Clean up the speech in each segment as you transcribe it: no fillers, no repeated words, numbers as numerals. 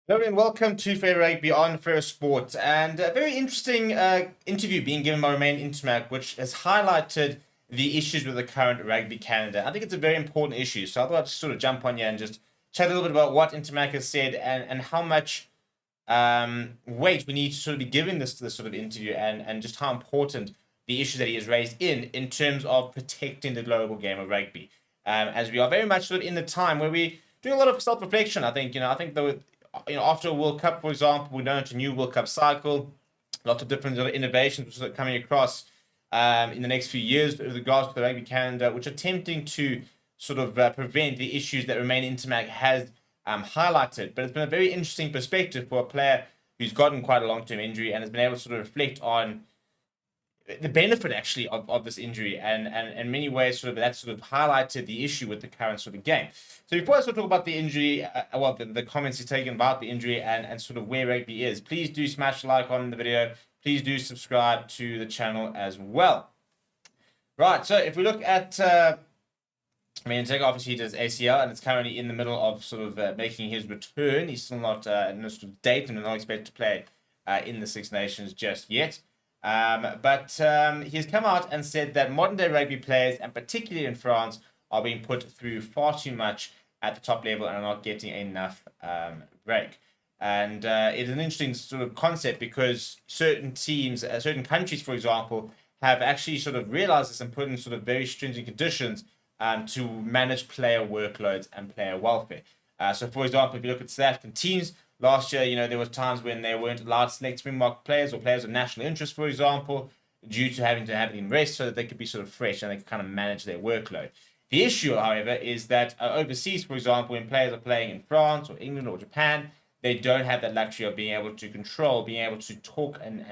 Hello and welcome to Fair Rugby on Fair Sports, and a very interesting interview being given by Romain Intermac, which has highlighted the issues with the current Rugby Canada. I think it's a very important issue, so I thought I'd just sort of jump on here and just chat a little bit about what Intermac has said and how much weight we need to sort of be giving this sort of interview and just how important the issues that he has raised in terms of protecting the global game of rugby. As we are very much sort of in the time where we doing a lot of self-reflection. I think after a World Cup, for example, we're going into a new World Cup cycle. Lots of different sort of innovations which are coming across in the next few years with regards to the Rugby Canada, which are attempting to sort of prevent the issues that Remain Intermac has highlighted. But it's been a very interesting perspective for a player who's gotten quite a long-term injury and has been able to sort of reflect on the benefit actually of this injury and in many ways sort of that sort of highlighted the issue with the current sort of game. So before I sort of talk about the injury, the comments he's taken about the injury and sort of where rugby is, please do smash a like on the video. Please do subscribe to the channel as well. Right, so if we look at Take obviously he does ACL and it's currently in the middle of sort of making his return. He's still not in a sort of date and not expected to play in the Six Nations just yet. But he's come out and said that modern day rugby players, and particularly in France, are being put through far too much at the top level and are not getting enough break. And it's an interesting sort of concept because certain teams, certain countries, for example, have actually sort of realized this and put in sort of very stringent conditions to manage player workloads and player welfare. So, for example, if you look at South African teams, last year, there was times when they weren't allowed to select Springbok players or players of national interest, for example, due to having to have them rest so that they could be sort of fresh and they could kind of manage their workload. The issue, however, is that overseas, for example, when players are playing in France or England or Japan, they don't have that luxury of being able to control, being able to talk and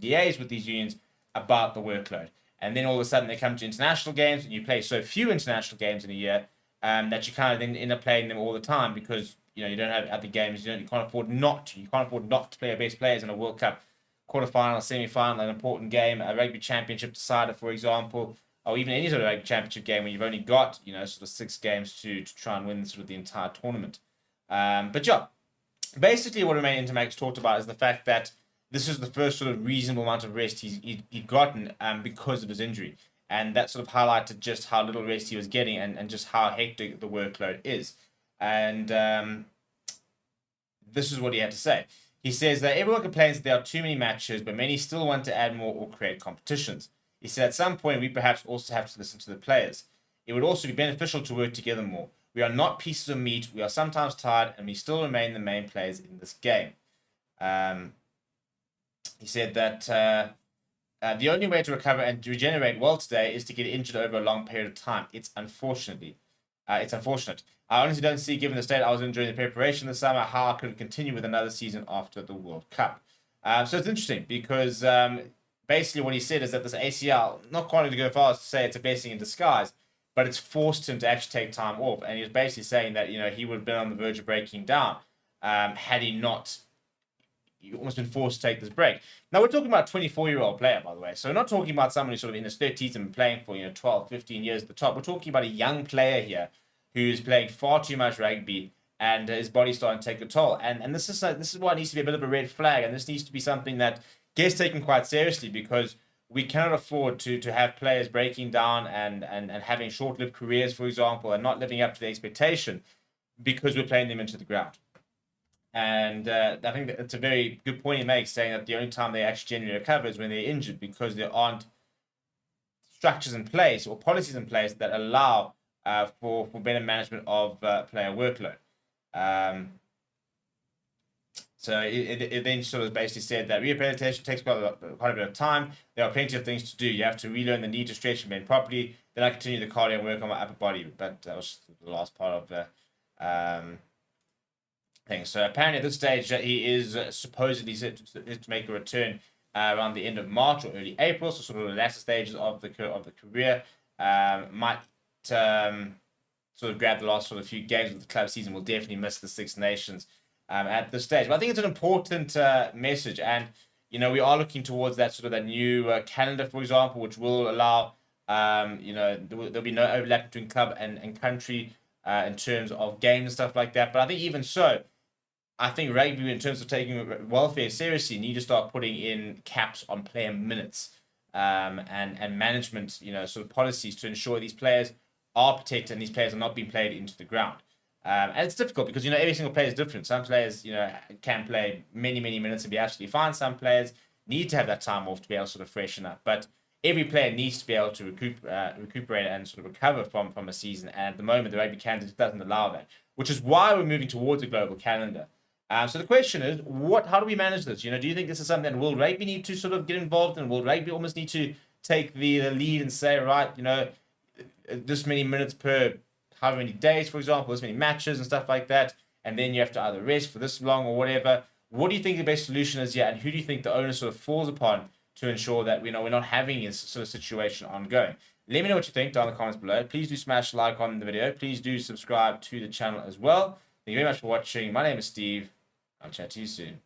liaise with these unions about the workload. And then all of a sudden they come to international games and you play so few international games in a year that you kind of then end up playing them all the time because you don't have other games. You can't afford not to. You can't afford not to play your best players in a World Cup quarterfinal, semi-final, an important game, a Rugby Championship decider, for example, or even any sort of Rugby Championship game when you've only got sort of 6 games to try and win sort of the entire tournament. But yeah, basically what Romain Intermax talked about is the fact that this is the first sort of reasonable amount of rest he'd gotten because of his injury. And that sort of highlighted just how little rest he was getting and just how hectic the workload is. And this is what he had to say. He says that everyone complains that there are too many matches, but many still want to add more or create competitions. He said at some point we perhaps also have to listen to the players. It would also be beneficial to work together more. We are not pieces of meat. We are sometimes tired, and we still remain the main players in this game. He said that the only way to recover and regenerate well today is to get injured over a long period of time. It's unfortunate. I honestly don't see, given the state I was in during the preparation this summer, how I could continue with another season after the World Cup. So it's interesting because basically what he said is that this ACL, not quite to go far as to say it's a blessing in disguise, but it's forced him to actually take time off. And he was basically saying that he would have been on the verge of breaking down had he not almost been forced to take this break. Now, we're talking about a 24-year-old player, by the way. So we're not talking about someone who's sort of in his 30s and playing for 12, 15 years at the top. We're talking about a young player here who's playing far too much rugby and his body's starting to take a toll. And this is why it needs to be a bit of a red flag. And this needs to be something that gets taken quite seriously because we cannot afford to have players breaking down and having short-lived careers, for example, and not living up to the expectation because we're playing them into the ground. And I think that's a very good point he makes, saying that the only time they actually genuinely recover is when they're injured because there aren't structures in place or policies in place that allow for better management of player workload. So it then sort of basically said that rehabilitation takes quite a bit of time. There are plenty of things to do. You have to relearn the need to stretch and bend properly. Then I continue the cardio and work on my upper body. But that was the last part of the thing. So apparently at this stage he is supposedly set to make a return around the end of March or early April. So sort of the latter stages of the career. Might sort of grab the last sort of few games of the club season. Will definitely miss the Six Nations at this stage. But I think it's an important message, and we are looking towards that sort of that new calendar, for example, which will allow there'll be no overlap between club and country in terms of games and stuff like that. But I think even so, I think rugby, in terms of taking welfare seriously, need to start putting in caps on player minutes, and management, sort of policies to ensure these players are protected and these players are not being played into the ground. And it's difficult because every single player is different. Some players can play many minutes and be absolutely fine. Some players need to have that time off to be able to sort of freshen up. But every player needs to be able to recuperate and sort of recover from a season. And at the moment, the rugby calendar doesn't allow that, which is why we're moving towards a global calendar. So the question is, how do we manage this? Do you think this is something that World Rugby need to sort of get involved in? World Rugby almost need to take the lead and say, right, this many minutes per however many days, for example, this many matches and stuff like that, and then you have to either rest for this long or whatever. What do you think the best solution is here, and who do you think the owner sort of falls upon to ensure that we're not having this sort of situation ongoing? Let me know what you think down in the comments below. Please do smash like on the video. Please do subscribe to the channel as well. Thank you very much for watching. My name is Steve. I'll chat to you soon.